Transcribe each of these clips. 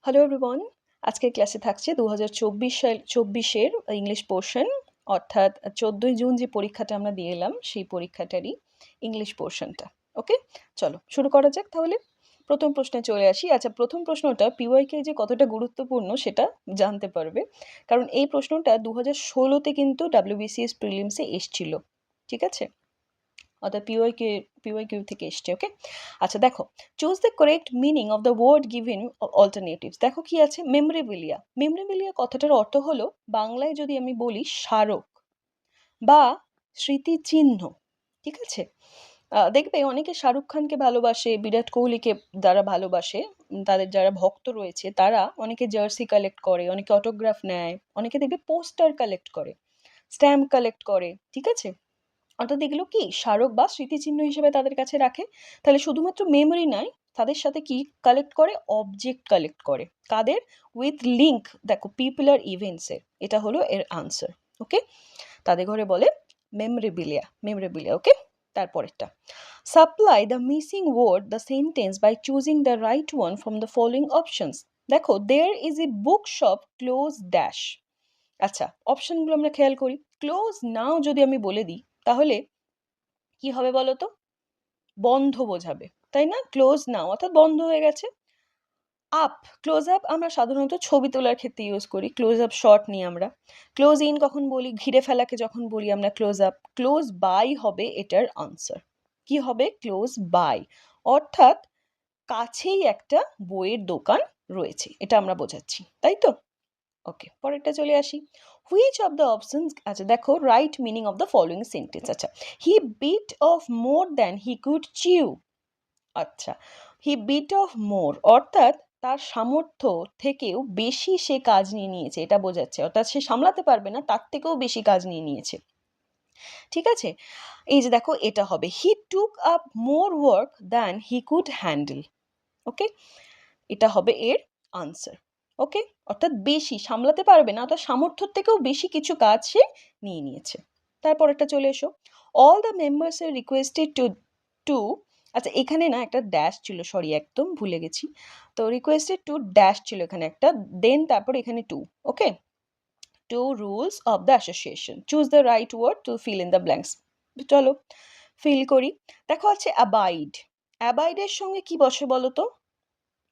Hello everyone, আজকের ক্লাসে থাকছে 2024 এর ইংলিশ পোর্শন, অর্থাৎ 14ই জুন যে পরীক্ষাটা আমরা দিয়ে এলাম সেই পরীক্ষাটারই ইংলিশ পোর্শনটা। ওকে, চলো শুরু করা যাক তাহলে। প্রথম প্রশ্নে চলে আসি। আচ্ছা, প্রথম প্রশ্নটা পিওয়াইকে যে কতটা গুরুত্বপূর্ণ সেটা জানতে পারবে, কারণ এই প্রশ্নটা 2016-তে কিন্তু ডাব্লিউবিসিএস প্রিলিমসে এসছিল। ঠিক আছে, অর্থাৎ পিওয়াইকিউ থেকে এসছে। ওকে, আচ্ছা দেখো, choose the correct meaning of the word given alternatives. দেখো কি আছে, মেমোরেবিলিয়া। মেমোরেবিলিয়া কথাটার অর্থ হলো, বাংলায় যদি আমি বলি স্মারক বা স্মৃতিচিহ্ন। ঠিক আছে, দেখবে অনেকে শাহরুখ খানকে ভালোবাসে, বিরাট কোহলিকে যারা ভালোবাসে, তাদের যারা ভক্ত রয়েছে তারা অনেকে জার্সি কালেক্ট করে, অনেকে অটোগ্রাফ নেয়, অনেকে দেখবে পোস্টার কালেক্ট করে, স্ট্যাম্প কালেক্ট করে। ঠিক আছে, অর্থাৎ এগুলো কি স্মারক বা স্মৃতিচিহ্ন হিসেবে তাদের কাছে রাখে। তাহলে শুধুমাত্র মেমোরি নয়, তাদের সাথে কি কালেক্ট করে, অবজেক্ট কালেক্ট করে। কাদের? With link. দেখো, পিপল আর ইভেন্টসের, এটা হলো এর আনসার। ওকে, তাদের ঘরে বলে মেমোরেবিলিয়া। মেমোরেবিলিয়া। ওকে, তারপরেরটা, supply the missing word the sentence by choosing the right one from the following options. দেখো, there is a book shop close dash. আচ্ছা, অপশনগুলো আমরা খেয়াল করি। ক্লোজ নাও যদি আমি বলে দিই তাহলে কি হবে বলো তো? বন্ধ বোঝাবে, তাই না? ক্লোজ নাও অর্থাৎ বন্ধ হয়ে গেছে। আপ, ক্লোজ আপ আমরা সাধারণত ছবি তোলার ক্ষেত্রে ইউজ করি, ক্লোজ আপ শট নিই আমরা। ক্লোজ ইন কখন বলি? ঘিরে ফেলাকে যখন বলি আমরা ক্লোজ আপ। ক্লোজ বাই হবে এটার আনসার। কি হবে? ক্লোজ বাই, অর্থাৎ কাছেই একটা বইয়ের দোকান রয়েছে, এটা আমরা বোঝাচ্ছি, তাই তো? ওকে, পরেরটা চলে আসি। হুইচ অফ দ্য অপশনস, আচ্ছা দেখো, right meaning of the following sentence. আচ্ছা, he bit off more than he could chew. আচ্ছা, হি বিট অফ মোর অর্থাৎ তার সামর্থ্য থেকেও বেশি সে কাজ নিয়ে নিয়েছে, এটা বোঝাচ্ছে। অর্থাৎ সে সামলাতে পারবে না, তার থেকেও বেশি কাজ নিয়ে নিয়েছে। ঠিক আছে, এই যে দেখো, এটা হবে he took up more work than he could handle. Okay, এটা হবে এর আনসার। ওকে, অর্থাৎ বেশি সামলাতে পারবে না, অর্থাৎ সামর্থ্যের থেকেও বেশি কিছু কাজ সে নিয়ে নিয়েছে। তারপর একটা চলে এসো, all the members are requested to to আচ্ছা, এখানে না একটা ড্যাশ ছিল, সরি একদম ভুলে গেছি। তো রিকোয়েস্টেড টু ড্যাশ ছিল এখানে একটা, দেন তারপর এখানে to. Okay, to rules of the association, choose the right word to fill in the blanks. চলো ফিল করি। দেখো আছে অ্যাবাইড। অ্যাবাইডের সঙ্গে কি বসে বলো তো?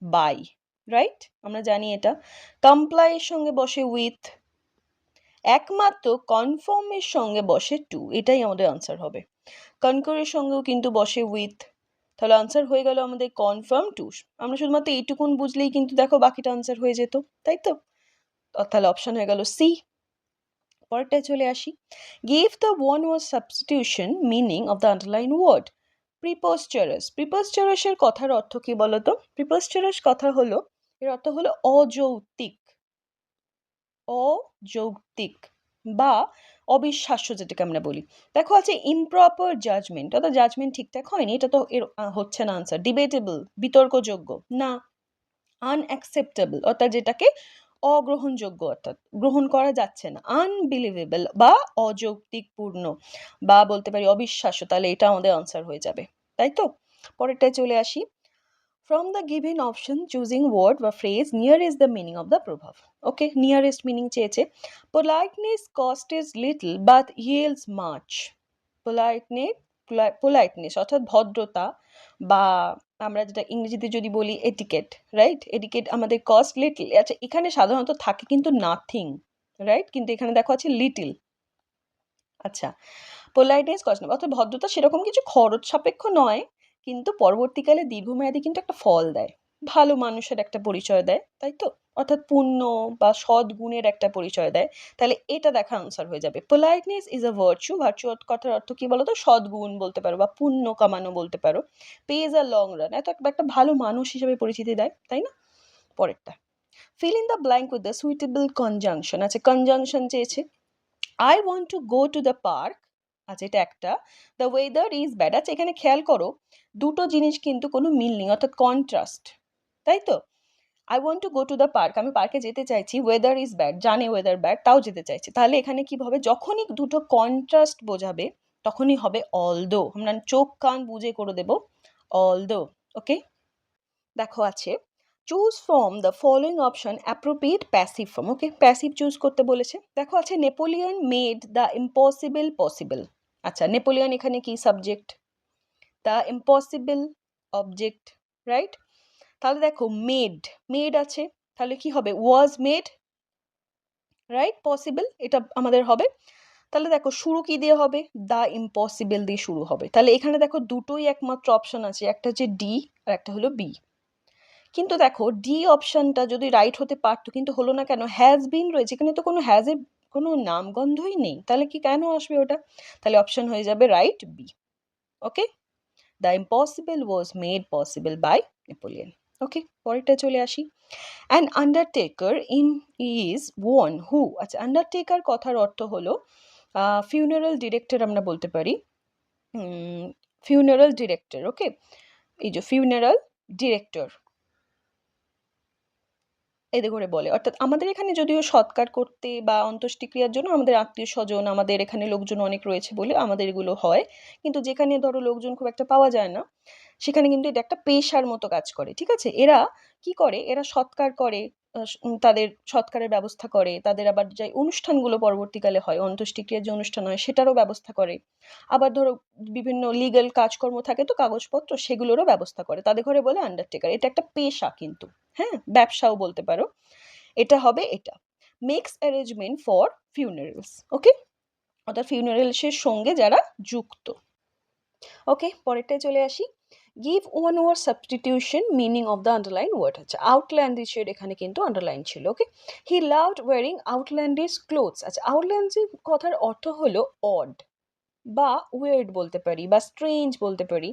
By, right? আমরা জানি এটা। কমপ্লাই এর সঙ্গে বসে উইথ। একমাত্র কনফার্মের সঙ্গে বসে টু, এটাই আমাদের আনসার হবে। কনকরের সঙ্গেও কিন্তু বসে উইথ। তাহলে আনসার হয়ে গেল আমাদের কনফার্ম টু। আমরা শুধুমাত্র এইটুকুন বুঝলেই কিন্তু দেখো বাকিটা আনসার হয়ে যেত, তাই তো? তাহলে অপশন হয়ে গেল সি। পরেরটায় চলে আসি। Give the one word substitution meaning of the underline word. Preposterous. প্রিপোস্টেরাসের কথার অর্থ কি বলতো? প্রিপোস্টেরাস কথা হলো, এর অর্থ হলো অযৌক্তিক। অযৌক্তিক বা অবিশ্বাস্য, যেটাকে আমরা বলি। দেখো আছে ইমপ্রপার জাজমেন্ট, অর্থাৎ জাজমেন্ট ঠিকঠাক হয়নি, এটা তো এর হচ্ছে না আনসার। ডিবেটেবল, বিতর্কযোগ্য না। আনঅ্যাকসেপ্টেবল অর্থাৎ যেটাকে অগ্রহণযোগ্য, অর্থাৎ গ্রহণ করা যাচ্ছে না। আনবিলিভেবল বা অযৌক্তিকপূর্ণ বা বলতে পারি অবিশ্বাস্য, তাহলে এটা আমাদের আনসার হয়ে যাবে, তাই তো? পরেরটায় চলে আসি। From the given option, choosing word বা phrase nearest the meaning of the প্রভাব। ওকে, নিয়ারেস্ট মিনিং চেয়েছে। Politeness costs little but yields much. Politeness, politeness অর্থাৎ ভদ্রতা, বা আমরা যেটা ইংরেজিতে যদি বলি এটিকেট, রাইট? এটিকেট আমাদের কস্ট লিটল। আচ্ছা, এখানে সাধারণত থাকে কিন্তু নাথিং, রাইট? কিন্তু এখানে দেখো আছে লিটল। আচ্ছা, পোলাইটনেস কস্ট না, অর্থাৎ ভদ্রতা সেরকম কিছু খরচ সাপেক্ষ নয়, কিন্তু পরবর্তীকালে দীর্ঘমেয়াদী কিন্তু একটা ফল দেয়, ভালো মানুষের একটা পরিচয় দেয়, তাই তো? অর্থাৎ পুণ্য বা সৎ গুণের একটা পরিচয় দেয়। তাহলে এটা দেখা আনসার হয়ে যাবে। Politeness is a virtue. Virtue কথার অর্থ কি বলতো? সৎ গুণ বলতে পারো বা পুণ্য কামানো বলতে পারো। পেজ আ লং রান, এত একটা ভালো মানুষ হিসেবে পরিচিতি দেয়, তাই না? পরেরটা, feel in the blank with the suitable conjunction. আচ্ছা, কনজাংশন চেয়েছে। I want to go to the park. আচ্ছা, এটা একটা। The weather is bad. আচ্ছা, এখানে খেয়াল করো, দুটো জিনিস কিন্তু কোনো মিল নেই, অর্থাৎ কন্ট্রাস্ট, তাই তো? I want to go to the park, আমি পার্কে যেতে চাইছি। ওয়েদার ইজ ব্যাড, জানে ওয়েদার ব্যাড, তাও যেতে চাইছি। তাহলে এখানে কি হবে? যখনই দুটো কন্ট্রাস্ট বোঝাবে তখনই হবে অলদো। আমরা চোখ কান বুঝে করে দেব অলদো। ওকে, দেখো আছে choose from the following option appropriate passive form. Okay, passive choose করতে বলেছে। দেখো আছে Napoleon made the impossible possible. আচ্ছা, নেপোলিয়ন এখানে কি subject, the impossible object, right? তাহলে দেখো মেড, মেড আছে, তাহলে কি হবে, ওয়াজ মেড, রাইট? পসিবল এটা আমাদের হবে। তাহলে দেখো শুরু কি দিয়ে হবে, দ্য ইম্পসিবল দিয়ে শুরু হবে। তাহলে এখানে দেখো দুটোই একমাত্র অপশন আছে, একটা হচ্ছে ডি আর একটা হলো বি। কিন্তু দেখো ডি অপশনটা যদি রাইট হতে পারতো, কিন্তু হলো না কেন, হ্যাজ বিন রয়েছে, এখানে তো কোনো হ্যাজের কোনো নামগন্ধই নেই, তাহলে কি কেন আসবে ওটা? তাহলে অপশন হয়ে যাবে right B. Okay, the impossible was made possible by Napoleon. Okay, পরেরটা চলে আসি। An undertaker in is one who. আচ্ছা, আন্ডারটেকার কথার অর্থ হলো ফিউনারাল ডিরেক্টর আমরা বলতে পারি, ফিউনারাল ডিরেক্টর। ওকে, এই যে ফিউনারাল ডিরেক্টর এদের করে বলে, অর্থাৎ আমাদের এখানে যদিও সৎকার করতে বা অন্ত্যেষ্টিক্রিয়ার জন্য আমাদের আত্মীয় স্বজন, আমাদের এখানে লোকজন অনেক রয়েছে বলে আমাদের এগুলো হয়, কিন্তু যেখানে ধরো লোকজন খুব একটা পাওয়া যায় না, সেখানে কিন্তু এটা একটা পেশার মতো কাজ করে। ঠিক আছে, এরা কি করে, এরা সৎকার করে, তাদের সৎকারের ব্যবস্থা করে, তাদের আবার যে অনুষ্ঠানগুলো পরবর্তীকালে হয়, অন্ত্যেষ্টিক্রিয়ার যে অনুষ্ঠান হয় সেটারও ব্যবস্থা করে, আবার ধরো বিভিন্ন লিগ্যাল কাজকর্ম থাকে তো কাগজপত্র, সেগুলোরও ব্যবস্থা করে, তাদের ঘরে বলে আন্ডারটেকার। এটা একটা পেশা কিন্তু, হ্যাঁ, ব্যবসাও বলতে পারো। এটা হবে এটা, makes arrangement for funerals. Okay, অর্থাৎ ফিউনারেলসের সঙ্গে যারা যুক্ত। ওকে, পরেরটায় চলে আসি। Give one word substitution meaning of the underline word. হচ্ছে আউটল্যান্ডিশের এখানে কিন্তু আন্ডারলাইন ছিল। Okay, he loved wearing outlandish clothes. আচ্ছা, আউটল্যান্ডিশ কথার অর্থ হলো অড বা ওয়ের্ড বলতে পারি, বা স্ট্রেঞ্জ বলতে পারি,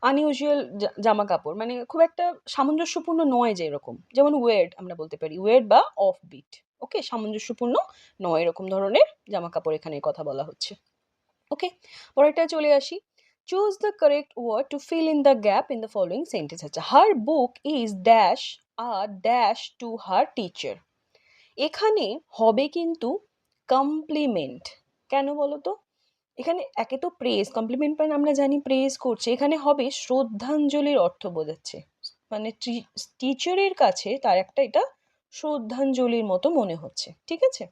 আনইউজুয়াল জামা কাপড়, মানে খুব একটা সামঞ্জস্যপূর্ণ নয়, যে এরকম, যেমন ওয়ের্ড আমরা বলতে পারি, ওয়ের্ড বা অফ বিট। ওকে, সামঞ্জস্যপূর্ণ নয়, এরকম ধরনের জামা কাপড় এখানে কথা বলা হচ্ছে। ওকে, পরেরটা চলে আসি। Choose the correct word to fill in the gap in the following sentence. আচ্ছা, her book is dash a dash to her teacher. এখানে হবে কিন্তু কমপ্লিমেন্ট। কেন বলো তো? এখানে একে তো প্রেজ, কমপ্লিমেন্ট মানে আমরা জানি প্রেজ করছে, এখানে হবে শ্রদ্ধাঞ্জলির অর্থ বোঝাচ্ছে, মানে টিচারের কাছে তার একটা এটা শ্রদ্ধাঞ্জলির মতো মনে হচ্ছে। ঠিক আছে,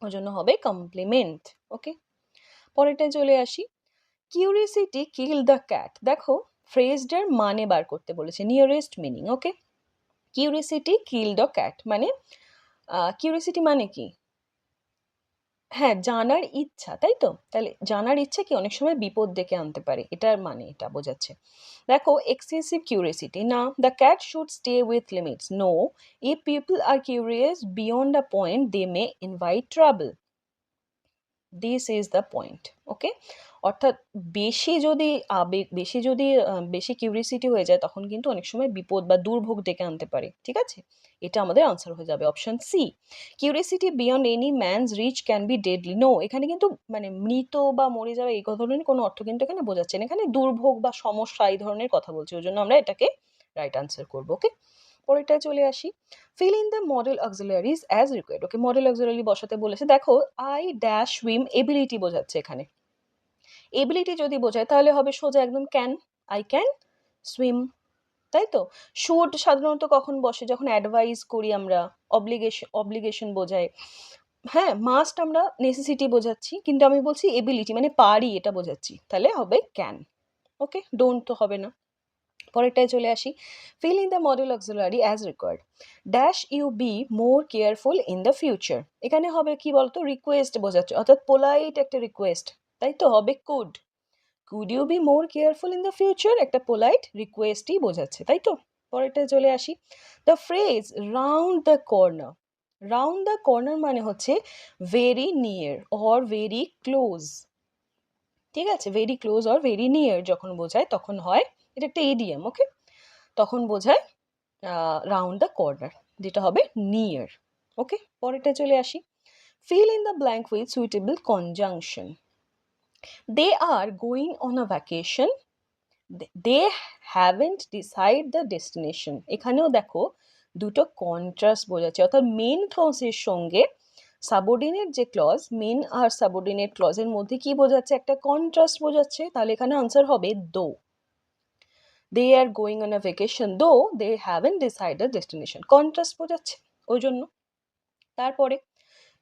ওই জন্য হবে কমপ্লিমেন্ট। ওকে, পরেরটায় চলে আসি। Curiosity kill the cat. দেখো ফ্রেজটার মানে বার করতে বলেছে, nearest meaning. Okay, curiosity kill the cat মানে, কিউরিসিটি মানে কি, হ্যাঁ, জানার ইচ্ছা, তাই তো? তাহলে জানার ইচ্ছা কি অনেক সময় বিপদ ডেকে আনতে পারে, এটার মানে এটা বোঝাচ্ছে। দেখো এক্সেসিভ কিউরিয়াসিটি না, the cat should stay with limits. No, if people are curious beyond a point they may invite trouble. This is the point. Okay, অর্থাৎ বেশি যদি আবেগ, বেশি কিউরিয়াসিটি হয়ে যায়, তখন কিন্তু অনেক সময় বিপদ বা দুর্ভোগ ডেকে আনতে পারে। ঠিক আছে, এটা আমাদের আনসার হয়ে যাবে option C. Curiosity beyond any man's reach can be deadly. No, এখানে কিন্তু মানে মৃত বা মরে যাওয়া এই ধরনের কোনো অর্থ কিন্তু এখানে বোঝাচ্ছে না, এখানে দুর্ভোগ বা সমস্যা এই ধরনের কথা বলছে, ওই জন্য আমরা এটাকে রাইট আনসার করবো। ওকে, পরেরটায় চলে আসি। Fill in the model auxiliaries as required. Okay, modal auxiliary বসাতে বলেছে। দেখো আই ড্যাশ সুইম, এবিলিটি বোঝাচ্ছে এখানে। এবিলিটি যদি বোঝায় তাহলে হবে সোজা একদম ক্যান, আই ক্যান সুইম, তাই তো? শুড সাধারণত কখন বসে, যখন অ্যাডভাইস করি আমরা, অব্লিগেশন বোঝায়। হ্যাঁ, মাস্ট আমরা নেসেসিটি বোঝাচ্ছি, কিন্তু আমি বলছি এবিলিটি মানে পারি, এটা বোঝাচ্ছি, তাহলে হবে ক্যান। ওকে, ডোন্ট তো হবে না। পরেরটায় চলে আসি। Fill in the modal auxiliary as required. Dash you be more careful in the future. এখানে হবে কি বলতো, রিকোয়েস্ট বোঝাচ্ছে, অর্থাৎ পোলাইট একটা রিকোয়েস্ট, তাই তো? হবে could, could you be more careful in the future, একটা পোলাইট রিকোয়েস্টই বোঝাচ্ছে, তাই তো? পরেরটায় চলে আসি। The phrase round the corner. Round the corner মানে হচ্ছে very near or very close. ঠিক আছে, very close or very near যখন বোঝায় তখন হয়, এটা একটা ইডিয়াম। ওকে, তখন বোঝায় রাউন্ড দ্য কর্নার, যেটা হবে নিয়ার। ওকে, পরেরটা চলে আসি। Fill in the blank with suitable conjunction. They are going on a vacation, they haven't decide the destination. এখানেও দেখো দুটো কন্ট্রাস্ট বোঝাচ্ছে, অর্থাৎ মেন ক্লজের সঙ্গে সাবঅর্ডিনেট যে ক্লজ, মেন আর সাবঅর্ডিনেট ক্লজের মধ্যে কি বোঝাচ্ছে, একটা কন্ট্রাস্ট বোঝাচ্ছে, তাহলে এখানে আনসার হবে though. They are going on a vacation though they haven't decided destination, contrast বোঝাচ্ছে ওই জন্য। তারপরে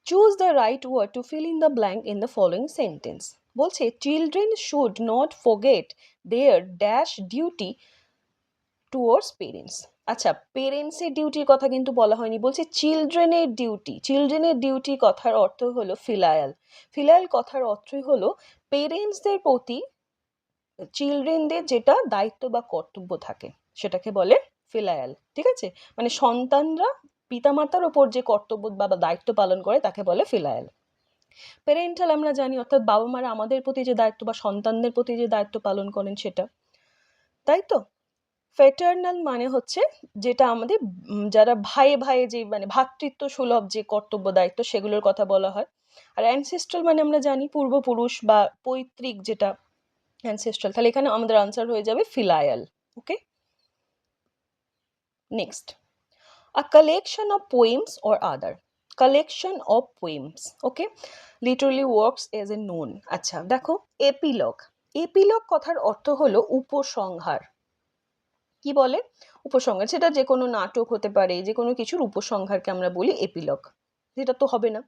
choose the right word to fill in the blank in the following sentence. বলছে children should not forget their dash duty towards parents. আচ্ছা, পেরেন্টসের ডিউটির কথা কিন্তু বলা হয়নি, বলছে চিলড্রেনের ডিউটি। চিলড্রেনের ডিউটি কথার অর্থ হলো ফিলায়াল। ফিলায়াল কথার অর্থই হলো পেরেন্টসদের প্রতি চিলড্রেনদের যেটা দায়িত্ব বা কর্তব্য থাকে সেটাকে বলে ফিলায়াল। ঠিক আছে, মানে সন্তানরা পিতামাতার ওপর যে কর্তব্য বা দায়িত্ব পালন করে তাকে বলে ফিলায়াল। প্যারেন্টাল আমরা জানি, অর্থাৎ বাবা মারা আমাদের প্রতি যে দায়িত্ব বা সন্তানদের প্রতি যে দায়িত্ব পালন করেন সেটা, তাই তো। ফ্যাটার্নাল মানে হচ্ছে যেটা আমাদের যারা ভাই ভাই যে মানে ভ্রাতৃত্ব সুলভ যে কর্তব্য দায়িত্ব সেগুলোর কথা বলা হয়। আর অ্যানসেস্ট্রাল মানে আমরা জানি পূর্বপুরুষ বা পৈতৃক যেটা অ্যানসেস্ট্রাল। তাহলে এখানে আমাদের আনসার হয়ে যাবে filial. Okay, next, a collection of poems or other. Collection of poems, okay, literally works as a known. আচ্ছা দেখো, এপিলগ। এপিলগ কথার অর্থ হলো উপসংহার। কি বলে? উপসংহার। সেটা যে কোনো নাটক হতে পারে, যে কোনো কিছুর উপসংহারকে আমরা বলি এপিলগ। যেটা তো হবে না।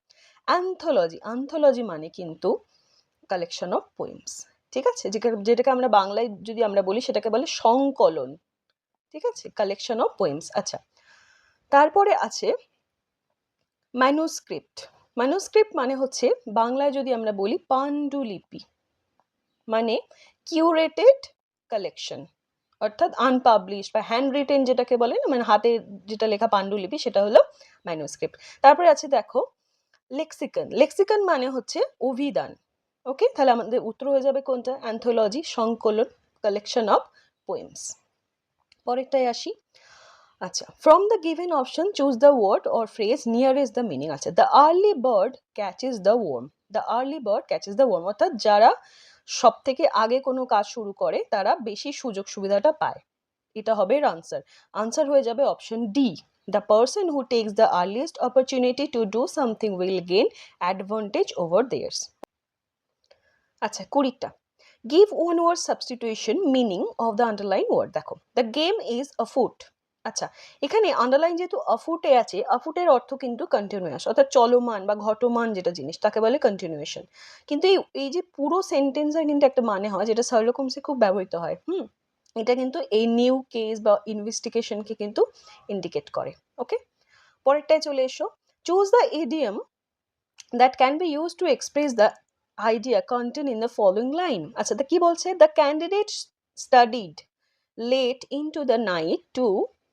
অ্যান্থোলজি, অ্যান্থোলজি মানে কিন্তু কালেকশন অফ পোয়েমস। ঠিক আছে, যেটাকে আমরা বাংলায় যদি আমরা বলি সেটাকে বলে সংকলন। ঠিক আছে, কালেকশন অফ পোয়েমস। আচ্ছা, তারপরে আছে ম্যানুস্ক্রিপ্ট। ম্যানুস্ক্রিপ্ট মানে হচ্ছে বাংলায় যদি আমরা বলি পাণ্ডুলিপি, মানে কিউরেটেড কালেকশন, অর্থাৎ আনপাবলিশ বা হ্যান্ড রিটেন যেটাকে বলে না, মানে হাতে যেটা লেখা পাণ্ডুলিপি, সেটা হলো ম্যানুস্ক্রিপ্ট। তারপরে আছে দেখো লেক্সিকন। লেক্সিকন মানে হচ্ছে অভিধান। ওকে, তাহলে আমাদের উত্তর হয়ে যাবে কোনটা? অ্যান্থোলজি, সংকলন, কালেকশন অফ পোয়েমস। পরেরটায় আসি। আচ্ছা, from the given option choose the word or phrase nearest the meaning. আচ্ছা, the early bird catches the worm. The early bird catches the worm, অর্থাৎ যারা সব থেকে আগে কোনো কাজ শুরু করে তারা বেশি সুযোগ সুবিধাটা পায়। এটা হবে এর আনসার। আনসার হয়ে যাবে option D, the person who takes the earliest opportunity to do something will gain advantage over theirs. আচ্ছা, 20টা। Give one word substitution meaning of the underline word. দেখো, দ্য গেম ইজ অফুট। আচ্ছা, এখানে underline যেহেতু অফুটে আছে, অফুটের অর্থ কিন্তু continuous, অর্থাৎ চলমান বা ঘটমান যেটা জিনিস তাকে বলে কন্টিনিউয়েশন। কিন্তু এই যে পুরো সেন্টেন্সের কিন্তু একটা মানে হয় যেটা শার্লক হোমসে খুব ব্যবহৃত হয়। এটা কিন্তু এই নিউ কেস বা ইনভেস্টিগেশনকে কিন্তু ইন্ডিকেট করে। ওকে, পরেরটায় চলে এসো। Choose the idiom that can be used to express the idea contained in the following line. আচ্ছা, তা কি বলছে? The candidate studied late into the night to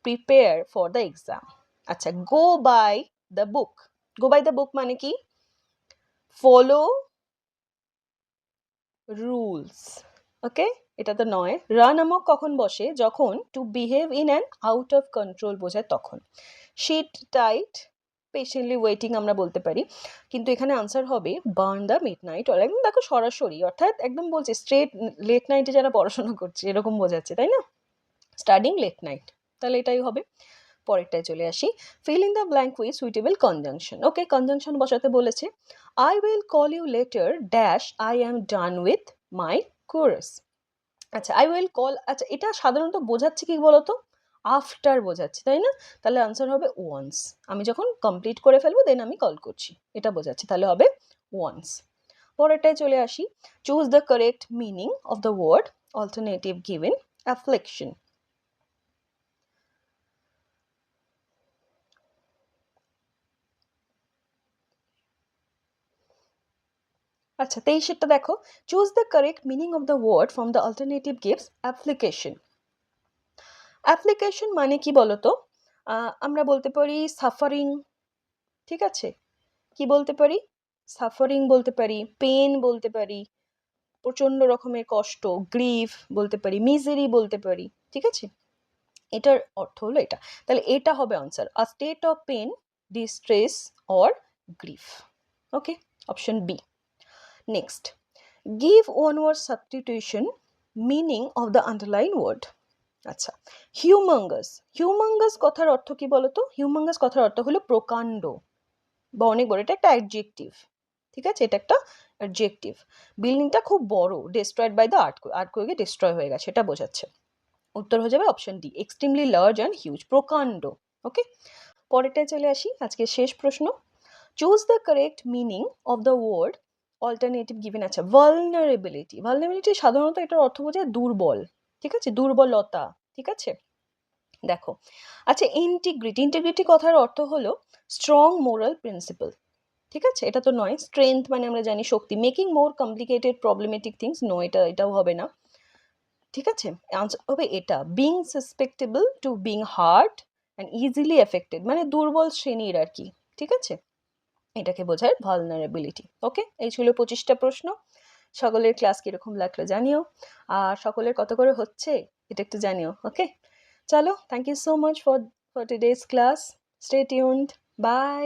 prepare for the exam. আচ্ছা, go by the book. Go by the book মানে কি? Follow rules. ওকে, এটা তো নয়। রান আমক কখন বসে? যখন two behave in an out of control বোঝায় তখন। শিট টাইট পেশেন্টলি ওয়েটিং আমরা বলতে পারি, কিন্তু এখানে আনসার হবে burn the mid night oil. একদম দেখো সরাসরি, অর্থাৎ একদম বলছে স্ট্রেট লেট নাইটে যারা পড়াশোনা করছে এরকম বোঝাচ্ছে, তাই না? স্টাডিং লেট নাইট, তাহলে এটাই হবে। পরেরটায় চলে আসি। Fill in the blank with suitable conjunction. Okay, conjunction বসাতে বলেছে। I will call you later dash I am done with my course. আচ্ছা, আই উইল কল, আচ্ছা এটা সাধারণত বোঝাচ্ছে কি বলতো? আফটার বোঝাচ্ছে, তাই না? তাহলে আনসার হবে ওয়ান্স। আমি যখন কমপ্লিট করে ফেলবো দেন আমি কল করছি, এটা বোঝাচ্ছে, তাহলে হবে ওয়ান্স। পরেরটায় চলে আসি। Choose the correct meaning of the word alternative given affliction. আচ্ছা, 23টা দেখো। Choose the correct meaning of the word from the alternative gives application. Application মানে কি বলতো? আমরা বলতে পারি সাফারিং। ঠিক আছে, কি বলতে পারি? সাফারিং বলতে পারি, পেন বলতে পারি, প্রচন্ড রকমের কষ্ট, গ্রিফ বলতে পারি, মিজারি বলতে পারি। ঠিক আছে, এটার অর্থ হলো এটা। তাহলে এটা হবে answer, a state of pain, distress or grief. Okay, option B. Next, give one word substitution meaning of the underline word. আচ্ছা, হিউমাঙ্গাস। হিউমাঙ্গাস কথার অর্থ কি বলতো? হিউমাঙ্গাস কথার অর্থ হলো প্রকাণ্ড বা অনেক বড়, এটা একটা অ্যাডজেক্টিভ। ঠিক আছে, এটা একটা অ্যাডজেক্টিভ। বিল্ডিংটা খুব বড়, ডিস্ট্রয়েড বাই দ্য আর্থকোয়েকে ডিস্ট্রয় হয়ে গেছে, এটা বোঝাচ্ছে। উত্তর হয়ে যাবে option D, extremely large and huge, প্রকাণ্ড। ওকে, পরেরটায় চলে আসি, আজকে শেষ প্রশ্ন। Choose the correct meaning of the word alternative given. আচ্ছা, ভালনারেবিলিটি, ভালনারেবিলিটি সাধারণত এটার অর্থ বোঝায় দুর্বল, ঠিক আছে, দুর্বলতা, ঠিক আছে। দেখো, আচ্ছা, ইন্টিগ্রিটি, ইন্টিগ্রিটি কথার অর্থ হলো স্ট্রং মোরাল প্রিন্সিপাল, ঠিক আছে, এটা তো নয়। স্ট্রেংথ মানে আমরা জানি শক্তি। Making more complicated problematic things, no, এটাও হবে না, ঠিক আছে। আনসার হবে এটা, being susceptible to being hurt and easily affected, মানে দুর্বল শ্রেণীর আর কি, ঠিক আছে, এটাকে বোঝায় ভালনারেবিলিটি। ওকে, এই ছিল 25টা প্রশ্ন। সকলের ক্লাস কিরকম লাগলো জানিও, আর সকলের কত করে হচ্ছে এটা একটু জানিও। ওকে, চলো, thank you so much for today's class, stay tuned, by.